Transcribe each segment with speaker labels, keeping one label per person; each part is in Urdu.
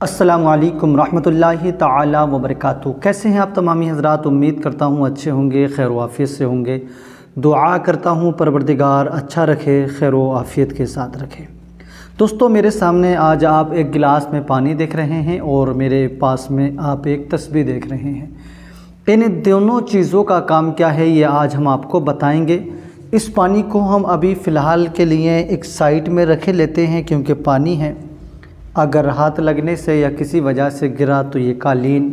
Speaker 1: السلام علیکم رحمۃ اللہ تعالی وبرکاتہ۔ کیسے ہیں آپ تمامی حضرات؟ امید کرتا ہوں اچھے ہوں گے، خیر و عافیت سے ہوں گے۔ دعا کرتا ہوں پروردگار اچھا رکھے، خیر و عافیت کے ساتھ رکھے۔ دوستو، میرے سامنے آج آپ ایک گلاس میں پانی دیکھ رہے ہیں اور میرے پاس میں آپ ایک تسبیح دیکھ رہے ہیں۔ ان دونوں چیزوں کا کام کیا ہے یہ آج ہم آپ کو بتائیں گے۔ اس پانی کو ہم ابھی فی الحال کے لیے ایک سائٹ میں رکھے لیتے ہیں کیونکہ پانی ہے، اگر ہاتھ لگنے سے یا کسی وجہ سے گرا تو یہ قالین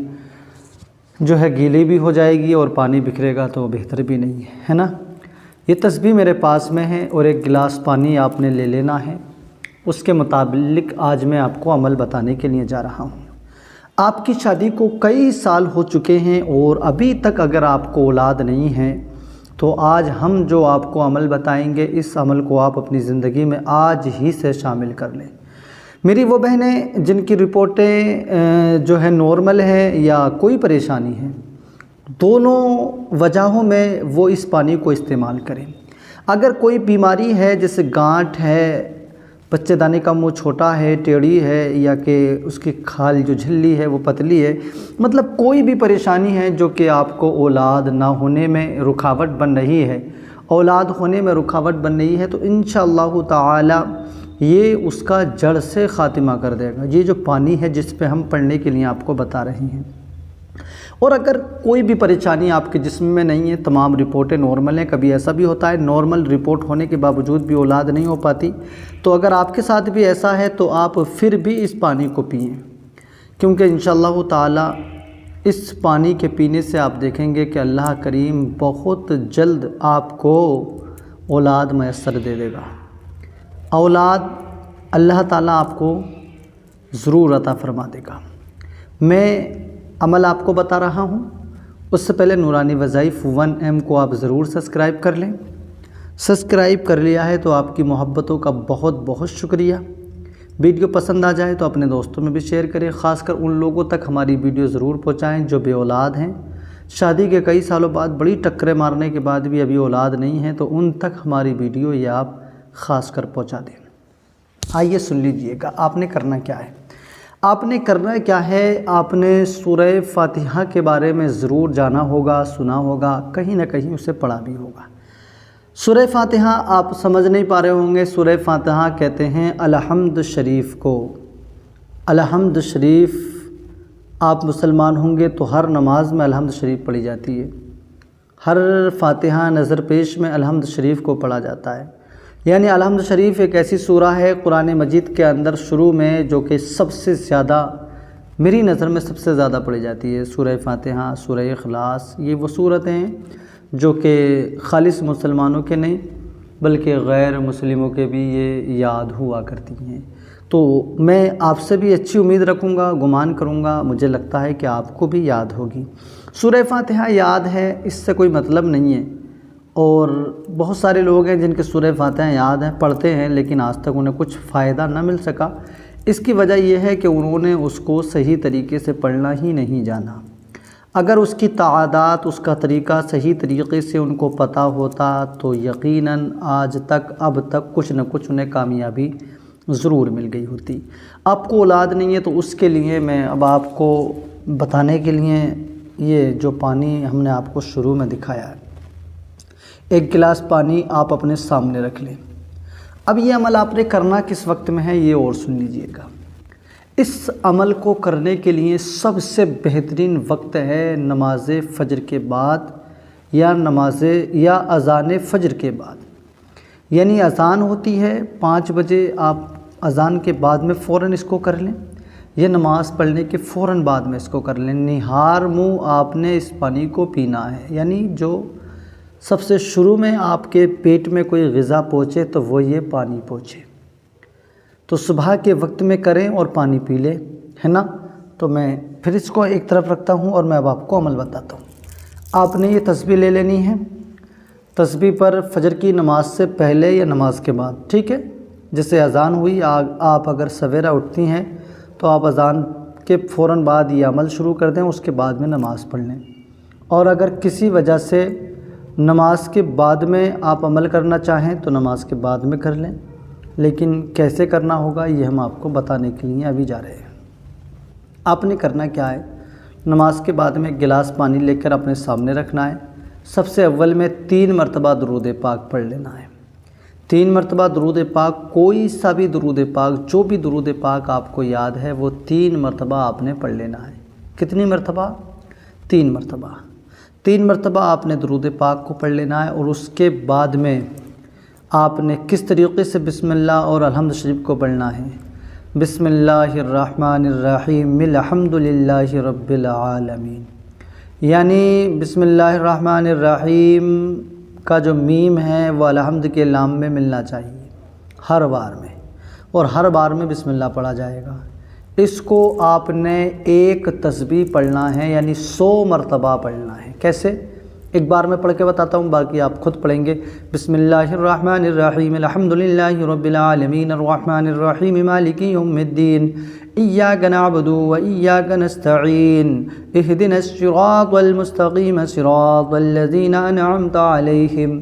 Speaker 1: جو ہے گیلی بھی ہو جائے گی اور پانی بکھرے گا تو بہتر بھی نہیں ہے نا۔ یہ تسبیح میرے پاس میں ہے اور ایک گلاس پانی آپ نے لے لینا ہے۔ اس کے مطابق آج میں آپ کو عمل بتانے کے لیے جا رہا ہوں۔ آپ کی شادی کو کئی سال ہو چکے ہیں اور ابھی تک اگر آپ کو اولاد نہیں ہے تو آج ہم جو آپ کو عمل بتائیں گے، اس عمل کو آپ اپنی زندگی میں آج ہی سے شامل کر لیں۔ میری وہ بہنیں جن کی رپورٹیں جو ہے نارمل ہیں یا کوئی پریشانی ہے، دونوں وجہوں میں وہ اس پانی کو استعمال کریں۔ اگر کوئی بیماری ہے جیسے گانٹھ ہے، بچے دانے کا منہ چھوٹا ہے، ٹیڑھی ہے، یا کہ اس کی کھال جو جھلی ہے وہ پتلی ہے، مطلب کوئی بھی پریشانی ہے جو کہ آپ کو اولاد نہ ہونے میں رکاوٹ بن رہی ہے، اولاد ہونے میں رکاوٹ بن رہی ہے، تو انشاءاللہ تعالی یہ اس کا جڑ سے خاتمہ کر دے گا۔ یہ جو پانی ہے جس پہ ہم پڑھنے کے لیے آپ کو بتا رہے ہیں۔ اور اگر کوئی بھی پریشانی آپ کے جسم میں نہیں ہے، تمام رپورٹیں نارمل ہیں، کبھی ایسا بھی ہوتا ہے نارمل رپورٹ ہونے کے باوجود بھی اولاد نہیں ہو پاتی، تو اگر آپ کے ساتھ بھی ایسا ہے تو آپ پھر بھی اس پانی کو پئیں، کیونکہ انشاءاللہ تعالی اس پانی کے پینے سے آپ دیکھیں گے کہ اللہ کریم بہت جلد آپ کو اولاد میسر دے دے گا۔ اولاد اللہ تعالیٰ آپ کو ضرور عطا فرما دے گا۔ میں عمل آپ کو بتا رہا ہوں، اس سے پہلے نورانی وظائف 1M کو آپ ضرور سبسکرائب کر لیں۔ سبسکرائب کر لیا ہے تو آپ کی محبتوں کا بہت بہت شکریہ۔ ویڈیو پسند آ جائے تو اپنے دوستوں میں بھی شیئر کریں، خاص کر ان لوگوں تک ہماری ویڈیو ضرور پہنچائیں جو بے اولاد ہیں، شادی کے کئی سالوں بعد بڑی ٹکریں مارنے کے بعد بھی ابھی اولاد نہیں ہے، تو ان تک ہماری ویڈیو یہ آپ خاص کر پہنچا دیں۔ آئیے سن لیجئے گا آپ نے کرنا کیا ہے۔ آپ نے کرنا کیا ہے، آپ نے سورہ فاتحہ کے بارے میں ضرور جانا ہوگا، سنا ہوگا، کہیں نہ کہیں اسے پڑھا بھی ہوگا۔ سورہ فاتحہ آپ سمجھ نہیں پا رہے ہوں گے، سورہ فاتحہ کہتے ہیں الحمد شریف کو۔ الحمد شریف آپ مسلمان ہوں گے تو ہر نماز میں الحمد شریف پڑھی جاتی ہے، ہر فاتحہ نظر پیش میں الحمد شریف کو پڑھا جاتا ہے۔ یعنی الحمد شریف ایک ایسی سورہ ہے قرآن مجید کے اندر شروع میں جو کہ سب سے زیادہ، میری نظر میں سب سے زیادہ پڑھی جاتی ہے۔ سورہ فاتحہ، سورہ اخلاص، یہ وہ سورتیں ہیں جو کہ خالص مسلمانوں کے نہیں بلکہ غیر مسلموں کے بھی یہ یاد ہوا کرتی ہیں۔ تو میں آپ سے بھی اچھی امید رکھوں گا، گمان کروں گا، مجھے لگتا ہے کہ آپ کو بھی یاد ہوگی۔ سورہ فاتحہ یاد ہے اس سے کوئی مطلب نہیں ہے، اور بہت سارے لوگ ہیں جن کے سورہ فاتحہ یاد ہیں، پڑھتے ہیں، لیکن آج تک انہیں کچھ فائدہ نہ مل سکا۔ اس کی وجہ یہ ہے کہ انہوں نے اس کو صحیح طریقے سے پڑھنا ہی نہیں جانا۔ اگر اس کی تعادات، اس کا طریقہ صحیح طریقے سے ان کو پتہ ہوتا تو یقیناً آج تک اب تک کچھ نہ کچھ انہیں کامیابی ضرور مل گئی ہوتی۔ آپ کو اولاد نہیں ہے تو اس کے لیے میں اب آپ کو بتانے کے لیے یہ جو پانی ہم نے آپ کو شروع میں دکھایا ہے، ایک گلاس پانی آپ اپنے سامنے رکھ لیں۔ اب یہ عمل آپ نے کرنا کس وقت میں ہے یہ اور سن لیجئے گا۔ اس عمل کو کرنے کے لیے سب سے بہترین وقت ہے نماز فجر کے بعد یا اذان فجر کے بعد۔ یعنی اذان ہوتی ہے 5 بجے، آپ اذان کے بعد میں فوراً اس کو کر لیں، یہ نماز پڑھنے کے فوراً بعد میں اس کو کر لیں۔ نہار منہ آپ نے اس پانی کو پینا ہے، یعنی جو سب سے شروع میں آپ کے پیٹ میں کوئی غذا پہنچے تو وہ یہ پانی پہنچے۔ تو صبح کے وقت میں کریں اور پانی پی لیں، ہے نا۔ تو میں پھر اس کو ایک طرف رکھتا ہوں اور میں اب آپ کو عمل بتاتا ہوں۔ آپ نے یہ تسبیح لے لینی ہے، تسبیح پر فجر کی نماز سے پہلے یا نماز کے بعد، ٹھیک ہے۔ جیسے اذان ہوئی، آپ اگر سویرا اٹھتی ہیں تو آپ اذان کے فوراً بعد یہ عمل شروع کر دیں، اس کے بعد میں نماز پڑھ لیں۔ اور اگر کسی وجہ سے نماز کے بعد میں آپ عمل کرنا چاہیں تو نماز کے بعد میں کر لیں، لیکن کیسے کرنا ہوگا یہ ہم آپ کو بتانے کے لیے ابھی جا رہے ہیں۔ آپ نے کرنا کیا ہے، نماز کے بعد میں گلاس پانی لے کر اپنے سامنے رکھنا ہے، سب سے اول میں 3 مرتبہ درود پاک پڑھ لینا ہے۔ 3 مرتبہ درود پاک، کوئی سا بھی درود پاک، جو بھی درود پاک آپ کو یاد ہے وہ 3 مرتبہ آپ نے پڑھ لینا ہے۔ کتنی مرتبہ؟ 3 مرتبہ۔ 3 مرتبہ آپ نے درود پاک کو پڑھ لینا ہے، اور اس کے بعد میں آپ نے کس طریقے سے بسم اللہ اور الحمد شریف کو پڑھنا ہے؟ بسم اللہ الرحمن الرحیم الحمد للہ رب العالمین، یعنی بسم اللہ الرحمن الرحیم کا جو میم ہے وہ الحمد کے لام میں ملنا چاہیے ہر بار میں، اور ہر بار میں بسم اللہ پڑھا جائے گا۔ اس کو آپ نے ایک تسبیح پڑھنا ہے، یعنی 100 مرتبہ پڑھنا ہے۔ کیسے؟ ایک بار میں پڑھ کے بتاتا ہوں، باقی آپ خود پڑھیں گے۔ بسم اللہ الرحمن الرحیم الحمد للہ رب العالمین الرحمن الرحیم مالک یوم الدین ایاک نعبد و ایاک نستعین اہدنا الصراط المستقیم صراط الذین انعمت علیہم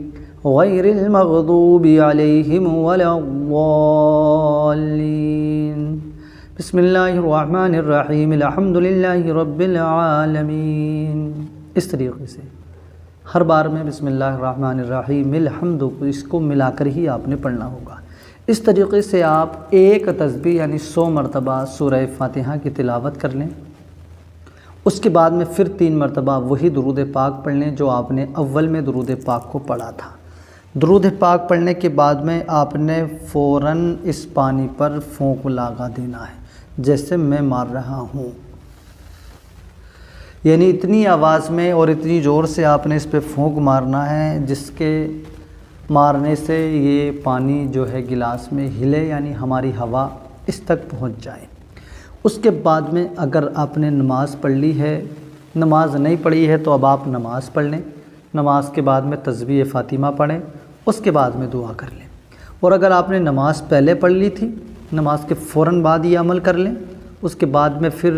Speaker 1: غیر المغضوب علیہم ولا الضالین۔ بسم اللہ الرحمن الرحیم الحمد للہ رب العالمین۔ اس طریقے سے ہر بار میں بسم اللہ الرحمن الرحیم الحمد، اس کو ملا کر ہی آپ نے پڑھنا ہوگا۔ اس طریقے سے آپ ایک تسبیح یعنی 100 مرتبہ سورہ فاتحہ کی تلاوت کر لیں۔ اس کے بعد میں پھر 3 مرتبہ وہی درود پاک پڑھ لیں جو آپ نے اول میں درود پاک کو پڑھا تھا۔ درود پاک پڑھنے کے بعد میں آپ نے فوراً اس پانی پر پھونک لگا دینا ہے، جیسے میں مار رہا ہوں، یعنی اتنی آواز میں اور اتنی زور سے آپ نے اس پہ پھونک مارنا ہے جس کے مارنے سے یہ پانی جو ہے گلاس میں ہلے، یعنی ہماری ہوا اس تک پہنچ جائے۔ اس کے بعد میں اگر آپ نے نماز پڑھ لی ہے، نماز نہیں پڑھی ہے تو اب آپ نماز پڑھ لیں۔ نماز کے بعد میں تسبیح فاطمہ پڑھیں، اس کے بعد میں دعا کر لیں۔ اور اگر آپ نے نماز پہلے پڑھ لی تھی، نماز کے فوراً بعد یہ عمل کر لیں۔ اس کے بعد میں پھر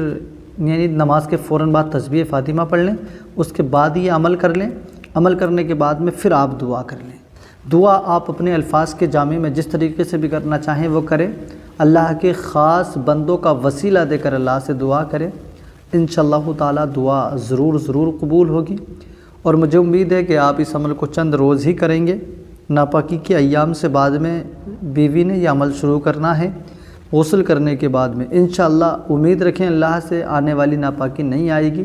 Speaker 1: یعنی نماز کے فوراً بعد تسبیح فاطمہ پڑھ لیں، اس کے بعد یہ عمل کر لیں۔ عمل کرنے کے بعد میں پھر آپ دعا کر لیں۔ دعا آپ اپنے الفاظ کے جامع میں جس طریقے سے بھی کرنا چاہیں وہ کریں۔ اللہ کے خاص بندوں کا وسیلہ دے کر اللہ سے دعا کریں، انشاءاللہ تعالی دعا ضرور قبول ہوگی۔ اور مجھے امید ہے کہ آپ اس عمل کو چند روز ہی کریں گے۔ ناپاکی کے ایام سے بعد میں بیوی نے یہ عمل شروع کرنا ہے، غسل کرنے کے بعد میں انشاءاللہ امید رکھیں اللہ سے آنے والی ناپاکی نہیں آئے گی۔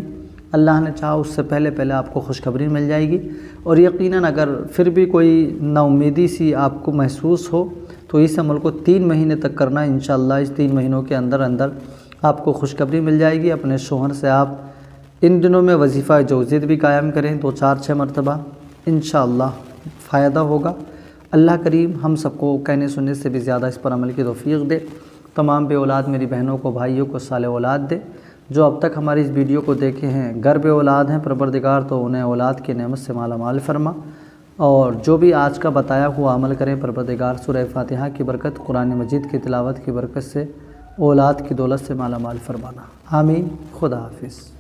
Speaker 1: اللہ نے چاہا اس سے پہلے آپ کو خوشخبری مل جائے گی۔ اور یقیناً اگر پھر بھی کوئی نا امیدی سی آپ کو محسوس ہو تو اس عمل کو 3 مہینے تک کرنا، انشاءاللہ اس 3 مہینوں کے اندر آپ کو خوشخبری مل جائے گی۔ اپنے شوہر سے آپ ان دنوں میں وظیفہ جوزید بھی قائم کریں 2-4-6 مرتبہ، انشاءاللہ فائدہ ہوگا۔ اللہ کریم ہم سب کو کہنے سننے سے بھی زیادہ اس پر عمل کی توفیق دے۔ تمام بے اولاد میری بہنوں کو، بھائیوں کو صالح اولاد دے۔ جو اب تک ہماری اس ویڈیو کو دیکھے ہیں گر بے اولاد ہیں، پروردگار تو انہیں اولاد کی نعمت سے مالا مال فرما، اور جو بھی آج کا بتایا ہوا عمل کریں، پروردگار سورہ فاتحہ کی برکت، قرآن مجید کی تلاوت کی برکت سے اولاد کی دولت سے مالا مال فرمانا۔ آمین۔ خدا حافظ۔